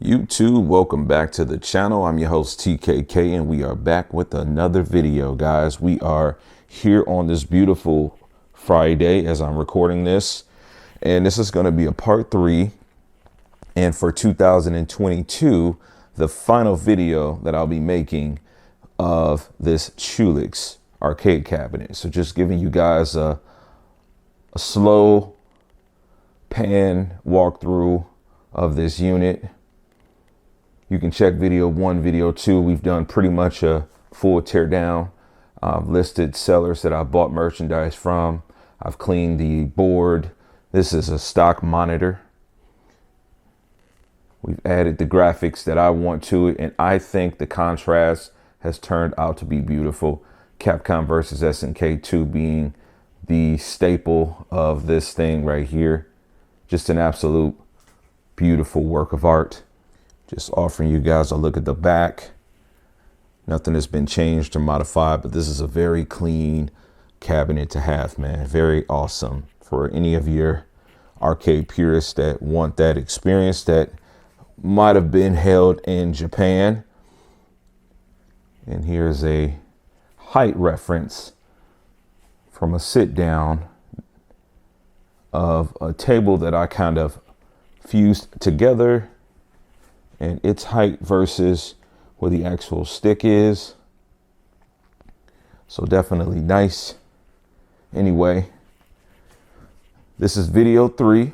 YouTube, welcome back to the channel. I'm your host TKK and we are back with another video, guys. We are here on this beautiful Friday as I'm recording this, and this is going to be a part 3, and for 2022 the final video that I'll be making of this Chewlix arcade cabinet. So just giving you guys a slow pan walkthrough of this unit. You can check video 1, video 2. We've done pretty much a full tear down. I've listed sellers that I've bought merchandise from. I've cleaned the board. This is a stock monitor. We've added the graphics that I want to it, and I think the contrast has turned out to be beautiful. Capcom versus SNK 2 being the staple of this thing right here. Just an absolute beautiful work of art. Just offering you guys a look at the back. Nothing has been changed or modified, but this is a very clean cabinet to have, man. Very awesome for any of your arcade purists that want that experience that might have been held in Japan. And here's a height reference from a sit down of a table that I kind of fused together, and its height versus where the actual stick is. So definitely nice. Anyway, this is video 3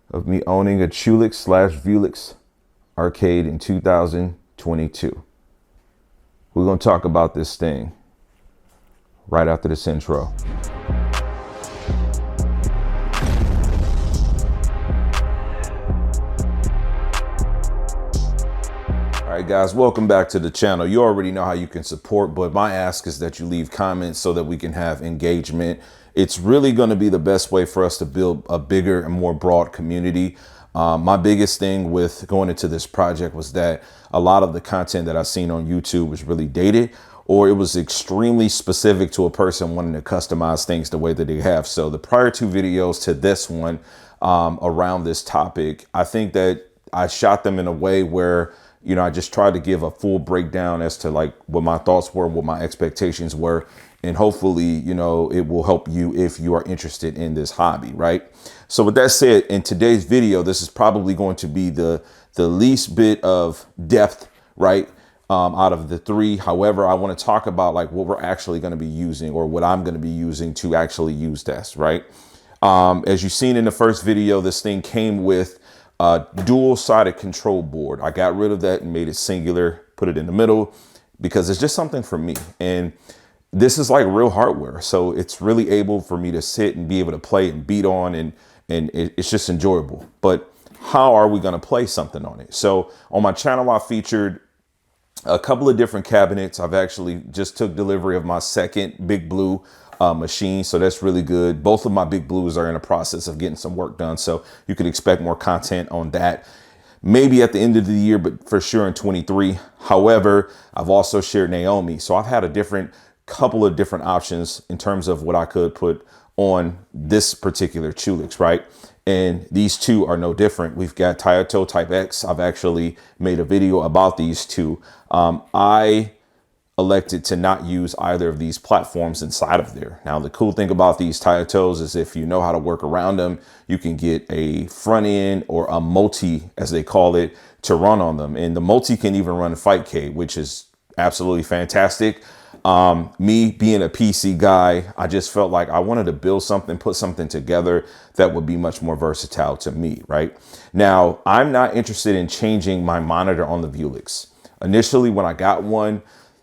of me owning a Chewlix / Vewlix arcade in 2022. We're going to talk about this thing right after this intro. All right, guys, welcome back to the channel. You already know how you can support, but my ask is that you leave comments so that we can have engagement. It's really going to be the best way for us to build a bigger and more broad community. My biggest thing with going into this project was that a lot of the content that I've seen on YouTube was really dated, or it was extremely specific to a person wanting to customize things the way that they have. So the prior 2 videos to this one around this topic, I think that I shot them in a way where, you know, I just tried to give a full breakdown as to like what my thoughts were, what my expectations were, and hopefully, you know, it will help you if you are interested in this hobby, right? So with that said, in today's video, this is probably going to be the least bit of depth, right, out of the 3. However, I want to talk about like what we're actually going to be using, or what I'm going to be using to actually use this, right? As you've seen in the first video, this thing came with a dual-sided control board. I got rid of that and made it singular, put it in the middle, because it's just something for me. And this is like real hardware, so it's really able for me to sit and be able to play and beat on, and it's just enjoyable. But how are we going to play something on it? So on my channel, I featured a couple of different cabinets. I've actually just took delivery of my second Big Blue machine, so that's really good. Both of my Big Blues are in the process of getting some work done, so you can expect more content on that maybe at the end of the year, but for sure in 23. However, I've also shared Naomi, so I've had a couple of different options in terms of what I could put on this particular Chewlix, right? And these 2 are no different. We've got Taito Type X. I've actually made a video about these 2. I elected to not use either of these platforms inside of there. Now, the cool thing about these Taitos is if you know how to work around them, you can get a front end or a multi, as they call it, to run on them. And the multi can even run Fightcade, which is absolutely fantastic. Me being a PC guy, I just felt like I wanted to build something, put something together that would be much more versatile to me, right? Now, I'm not interested in changing my monitor on the Vewlix. Initially, when I got one,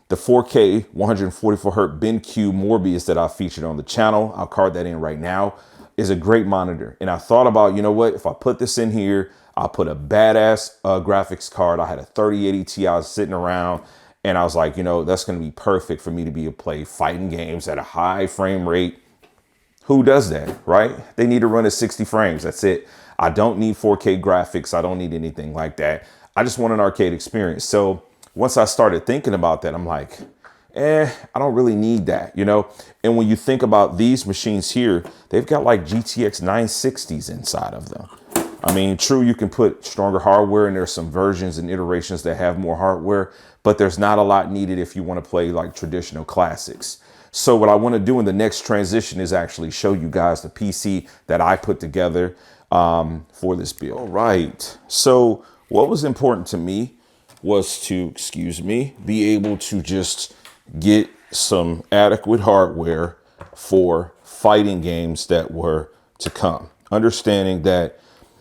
the 4K 144 Hz BenQ Morbius that I featured on the channel, I'll card that in right now, is a great monitor. And I thought about, you know what, if I put this in here, I'll put a badass graphics card. I had a 3080 Ti sitting around, and I was like, you know, that's going to be perfect for me to be able to play fighting games at a high frame rate. Who does that, right? They need to run at 60 frames. That's it. I don't need 4K graphics. I don't need anything like that. I just want an arcade experience. So once I started thinking about that, I'm like, I don't really need that, you know? And when you think about these machines here, they've got like GTX 960s inside of them. I mean, true, you can put stronger hardware, and there's some versions and iterations that have more hardware, but there's not a lot needed if you want to play like traditional classics. So what I want to do in the next transition is actually show you guys the PC that I put together for this build. All right. So what was important to me was to, excuse me, be able to just get some adequate hardware for fighting games that were to come. Understanding that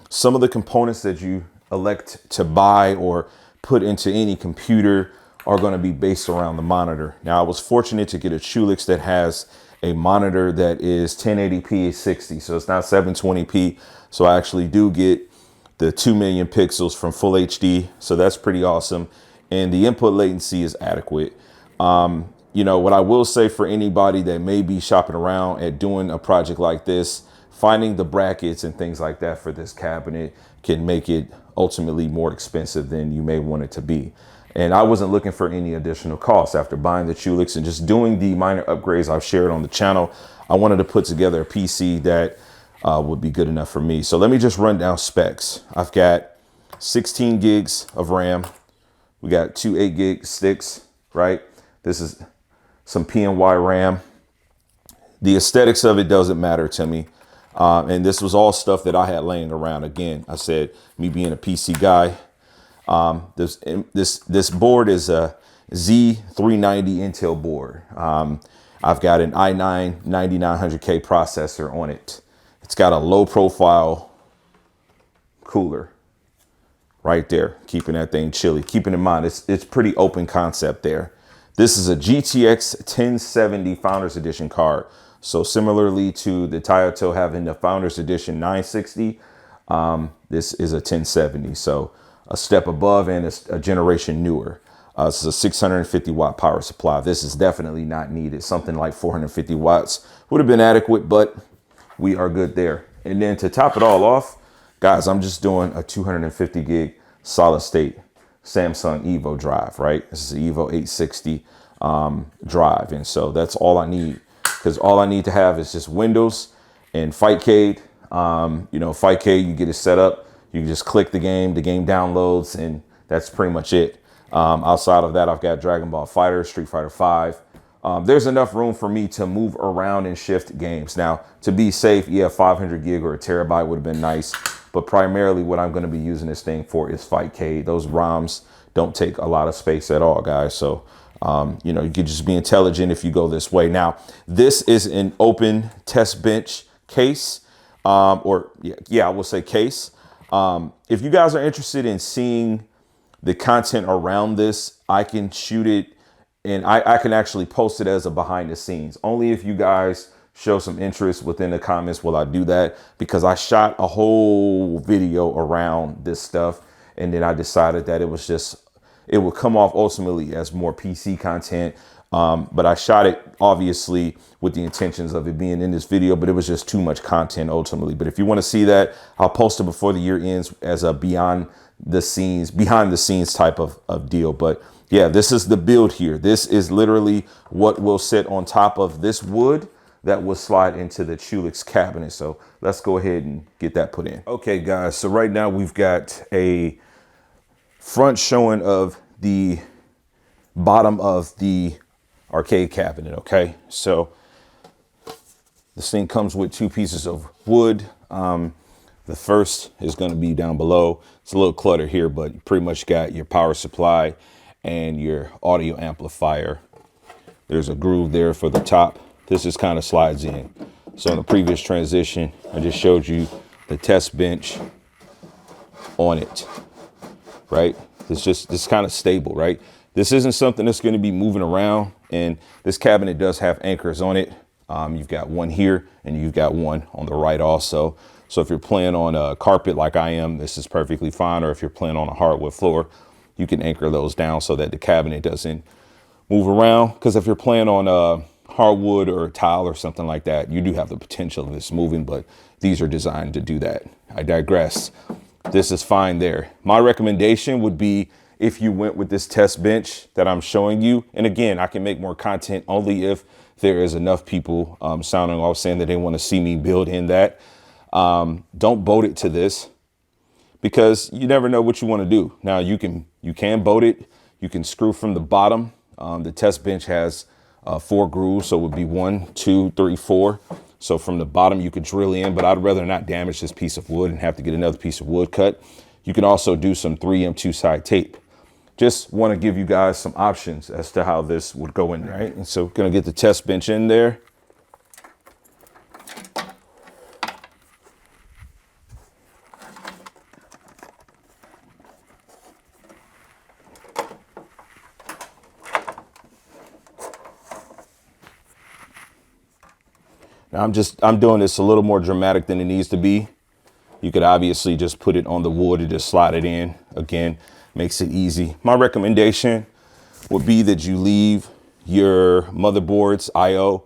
some of the components that you elect to buy or put into any computer are going to be based around the monitor. Now, I was fortunate to get a Chewlix that has a monitor that is 1080p 60, so it's not 720p. So I actually do get the 2 million pixels from full HD. So that's pretty awesome. And the input latency is adequate. You know, what I will say for anybody that may be shopping around at doing a project like this, finding the brackets and things like that for this cabinet can make it ultimately more expensive than you may want it to be. And I wasn't looking for any additional costs after buying the Chewlix and just doing the minor upgrades I've shared on the channel. I wanted to put together a PC that would be good enough for me. So let me just run down specs. I've got 16 gigs of RAM. We got two 8 gig sticks, right? This is some PNY RAM. The aesthetics of it doesn't matter to me. And this was all stuff that I had laying around. Again, I said, me being a PC guy, this board is a Z390 Intel board. I've got an i9 9900K processor on it. It's got a low profile cooler right there, keeping that thing chilly. Keeping in mind, it's pretty open concept there. This is a GTX 1070 Founders Edition card. So similarly to the Taito having the Founders Edition 960, this is a 1070. So a step above and a generation newer. This is a 650 watt power supply. This is definitely not needed. Something like 450 watts would have been adequate, but we are good there. And then to top it all off, guys, I'm just doing a 250 gig solid state Samsung Evo drive, right? This is an Evo 860 drive. And so that's all I need, because all I need to have is just Windows and Fightcade. You know, Fightcade, you get it set up, you can just click the game downloads, and that's pretty much it. Outside of that, I've got Dragon Ball Fighter, Street Fighter 5. There's enough room for me to move around and shift games. Now, to be safe, yeah, 500 gig or a terabyte would have been nice. But primarily what I'm going to be using this thing for is Fightcade. Those ROMs don't take a lot of space at all, guys. So, you know, you could just be intelligent if you go this way. Now, this is an open test bench case, I will say case. If you guys are interested in seeing the content around this, I can shoot it and I can actually post it as a behind the scenes. Only if you guys show some interest within the comments will I do that, because I shot a whole video around this stuff, and then I decided that it would come off ultimately as more PC content. But I shot it obviously with the intentions of it being in this video, but it was just too much content ultimately. But if you want to see that, I'll post it before the year ends as a behind the scenes type of deal. But yeah, this is the build here. This is literally what will sit on top of this wood that will slide into the Chewlix cabinet. So let's go ahead and get that put in. Okay, guys, so right now we've got a front showing of the bottom of the arcade cabinet. Okay, so this thing comes with two pieces of wood. The first is going to be down below. It's a little cluttered here, but you pretty much got your power supply and your audio amplifier. There's a groove there for the top. This just kind of slides in. So in the previous transition, I just showed you the test bench on it, right? It's kind of stable, right? This isn't something that's going to be moving around, and this cabinet does have anchors on it. You've got one here and you've got one on the right also. So if you're playing on a carpet like I am, this is perfectly fine. Or if you're playing on a hardwood floor, you can anchor those down so that the cabinet doesn't move around. Because if you're playing on hardwood or tile or something like that, you do have the potential of this moving, but these are designed to do that. I digress. This is fine there. My recommendation would be if you went with this test bench that I'm showing you. And again, I can make more content only if there is enough people sounding off saying that they want to see me build in that. Don't bolt it to this. because you never know what you want to do. Now you can bolt it. You can screw from the bottom. The test bench has 4 grooves, so it would be 1, 2, 3, 4. So from the bottom you could drill in, but I'd rather not damage this piece of wood and have to get another piece of wood cut. You can also do some 3M 2-side tape. Just want to give you guys some options as to how this would go in, right? And so gonna get the test bench in there. Now I'm doing this a little more dramatic than it needs to be. You could obviously just put it on the wood and just slide it in. Again, makes it easy. My recommendation would be that you leave your motherboard's IO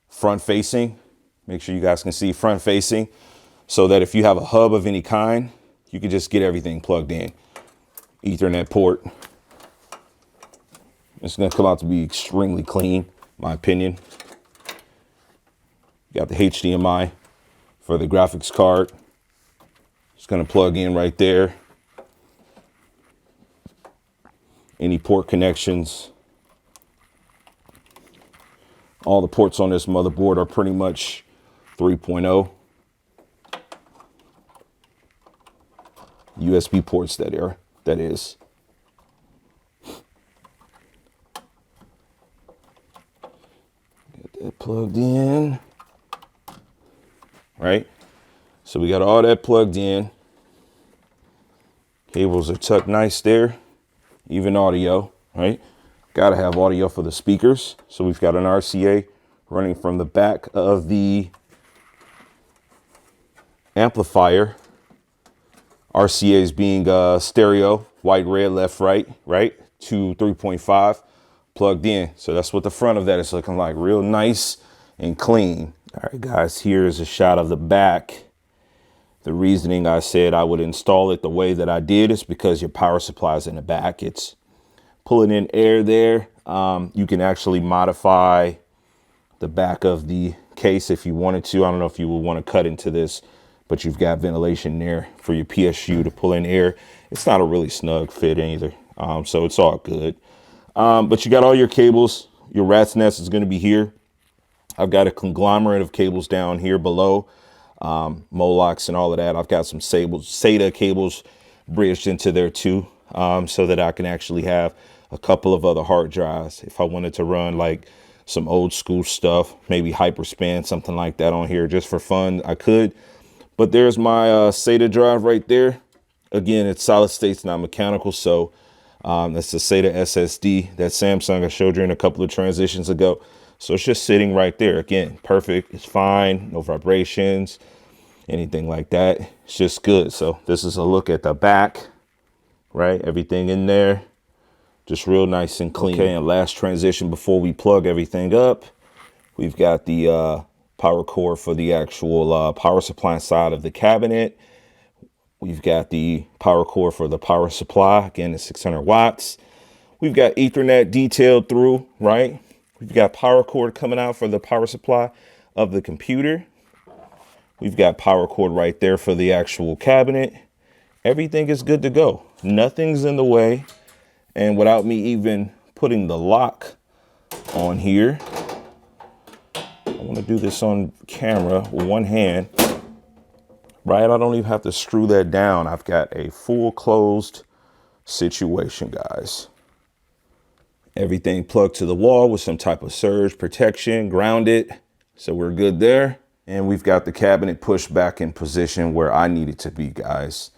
front facing. Make sure you guys can see front facing, so that if you have a hub of any kind, you can just get everything plugged in. Ethernet port. It's gonna come out to be extremely clean, my opinion. Got the HDMI for the graphics card. It's gonna plug in right there. Any port connections. All the ports on this motherboard are pretty much 3.0. USB ports that is. Get that plugged in. Right? So we got all that plugged in. Cables are tucked nice there. Even audio, right? Got to have audio for the speakers. So we've got an RCA running from the back of the amplifier. RCA's being stereo, white, red, left, right, to 3.5 plugged in. So that's what the front of that is looking like. Real nice and clean. All right, guys, here's a shot of the back. The reasoning I said I would install it the way that I did is because your power supply is in the back. It's pulling in air there. You can actually modify the back of the case if you wanted to. I don't know if you would want to cut into this, but you've got ventilation there for your PSU to pull in air. It's not a really snug fit either, so it's all good. But you got all your cables. Your rat's nest is going to be here. I've got a conglomerate of cables down here below, Molox and all of that. I've got some SATA cables bridged into there too, so that I can actually have a couple of other hard drives. If I wanted to run like some old school stuff, maybe Hyperspan, something like that on here just for fun, I could. But there's my SATA drive right there. Again, it's solid states, not mechanical. So that's the SATA SSD that Samsung I showed you in a couple of transitions ago. So it's just sitting right there. Again, perfect. It's fine. No vibrations, anything like that. It's just good. So this is a look at the back, right? Everything in there, just real nice and clean. Okay, and last transition before we plug everything up, we've got the power cord for the actual power supply side of the cabinet. We've got the power cord for the power supply. Again, it's 600 watts. We've got Ethernet detailed through, right? We've got power cord coming out for the power supply of the computer. We've got power cord right there for the actual cabinet. Everything is good to go. Nothing's in the way. And without me even putting the lock on here, I want to do this on camera with one hand, right? I don't even have to screw that down. I've got a full closed situation, guys. Everything plugged to the wall with some type of surge protection, grounded. So we're good there. And we've got the cabinet pushed back in position where I need it to be, guys.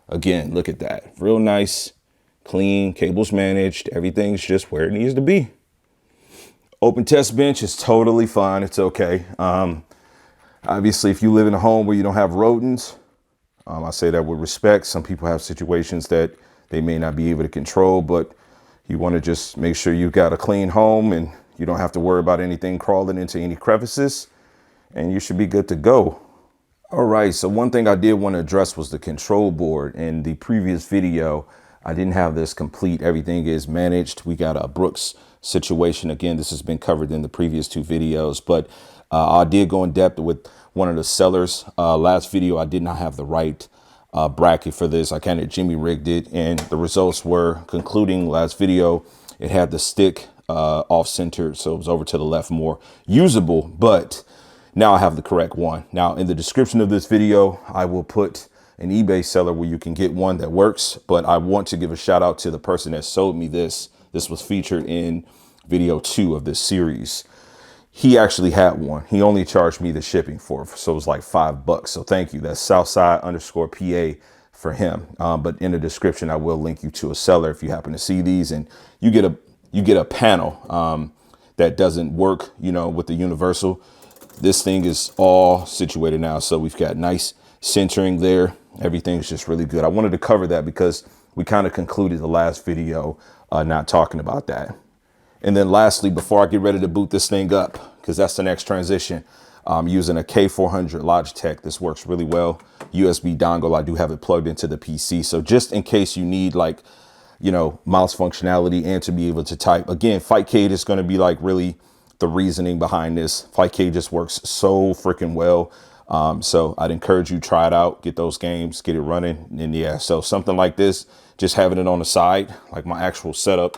Again, look at that. Real nice, clean, cables managed. Everything's just where it needs to be. Open test bench is totally fine. It's okay. Obviously, if you live in a home where you don't have rodents, I say that with respect. Some people have situations that they may not be able to control, but you want to just make sure you've got a clean home and you don't have to worry about anything crawling into any crevices, and you should be good to go. All right, so one thing I did want to address was the control board. In the previous video, I didn't have this complete. Everything is managed. We got a Brooks situation. Again, this has been covered in the previous 2 videos, but I did go in depth with one of the sellers. Last video, I did not have the right bracket for this. I kind of Jimmy rigged it, and the results were concluding last video. It had the stick off center, so it was over to the left more usable, but now I have the correct one. Now in the description of this video, I will put an eBay seller where you can get one that works, but I want to give a shout out to the person that sold me this. This was featured in video 2 of this series. He actually had one. He only charged me the shipping for it, so it was like $5. So thank you. That's Southside_PA for him. But in the description, I will link you to a seller if you happen to see these, and you get a panel that doesn't work, you know, with the universal. This thing is all situated now, so we've got nice centering there. Everything's just really good. I wanted to cover that because we kind of concluded the last video not talking about that. And then lastly, before I get ready to boot this thing up, because that's the next transition, I'm using a K400 Logitech. This works really well. USB dongle. I do have it plugged into the PC. So just in case you need, like, you know, mouse functionality and to be able to type. Again, Fightcade is going to be like really the reasoning behind this. Fightcade just works so freaking well. So I'd encourage you, try it out, get those games, get it running. And yeah, so something like this, just having it on the side, like my actual setup.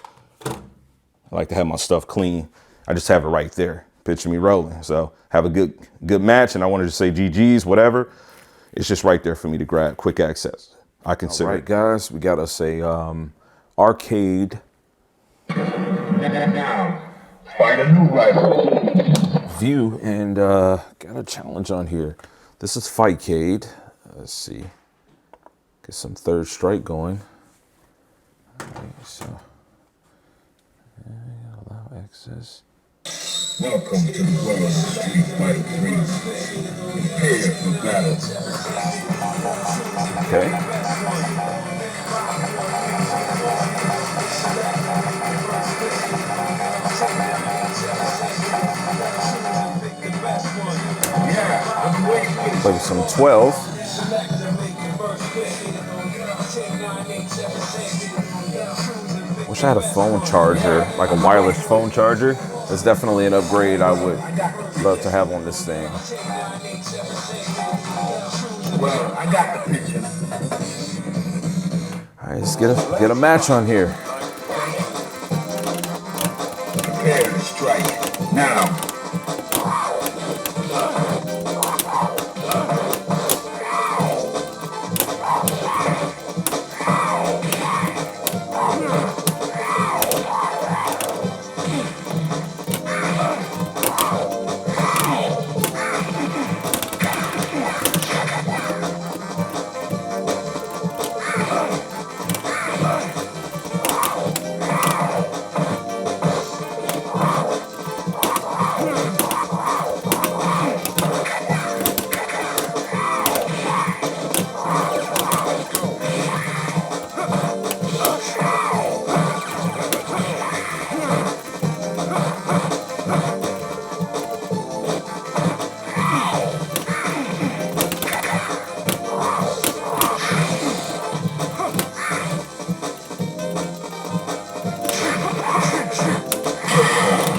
I like to have my stuff clean. I just have it right there. Picture me rolling. So have a good match. And I wanted to say GG's, whatever. It's just right there for me to grab. Quick access. I consider. All right, guys, we got us a arcade. Now, find a new rival. View, and got a challenge on here. This is Fightcade. Let's see. Get some third strike going. All right, so. Allow access. Welcome to the world of Street Fighter 3. Prepare for battle. Okay. Play with some 12. Wish I had a phone charger, like a wireless phone charger. That's definitely an upgrade I would love to have on this thing. Well, I got the picture. All right, let's get a match on here. Prepare to strike now.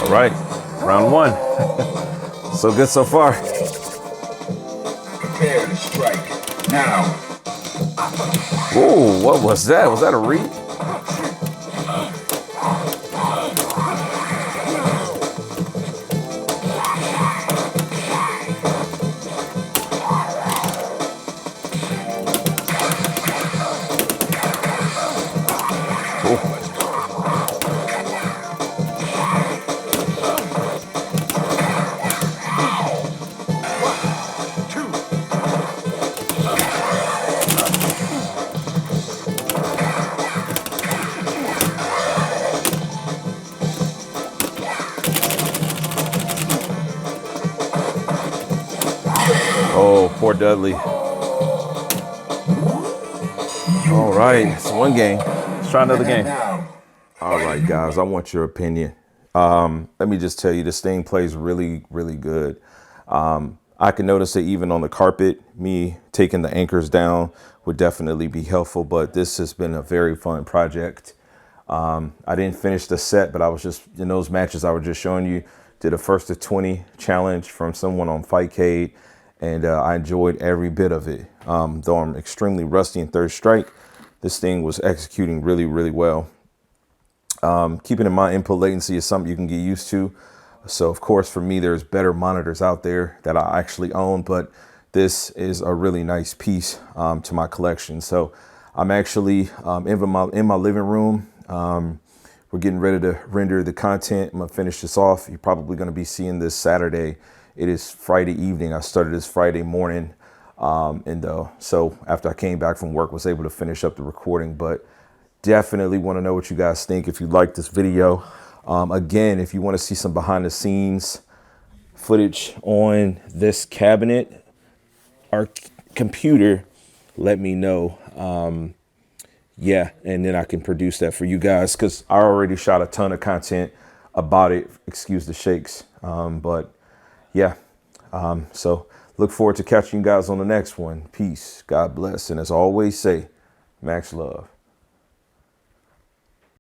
All right, round one. So good so far. Prepare to strike now. Ooh, what was that? Was that a read? Oh, poor Dudley. All right, it's one game. Let's try another game. All right, guys, I want your opinion. Let me just tell you, this thing plays really, really good. I can notice that even on the carpet, me taking the anchors down would definitely be helpful, but this has been a very fun project. I didn't finish the set, but I was just in those matches I was just showing you, did a 1st to 20 challenge from someone on Fightcade, and I enjoyed every bit of it. Though I'm extremely rusty in third strike, this thing was executing really, really well. Keeping in mind input latency is something you can get used to. So of course, for me, there's better monitors out there that I actually own, but this is a really nice piece to my collection. So I'm actually in my living room. We're getting ready to render the content. I'm gonna finish this off. You're probably gonna be seeing this Saturday. It is Friday evening. I started this Friday morning. So after I came back from work, was able to finish up the recording, but definitely want to know what you guys think. If you like this video, again, if you want to see some behind the scenes footage on this cabinet or computer, let me know. Yeah, and then I can produce that for you guys, because I already shot a ton of content about it. Excuse the shakes. But yeah, so look forward to catching you guys on the next one. Peace. God bless. And as I always say, Max love.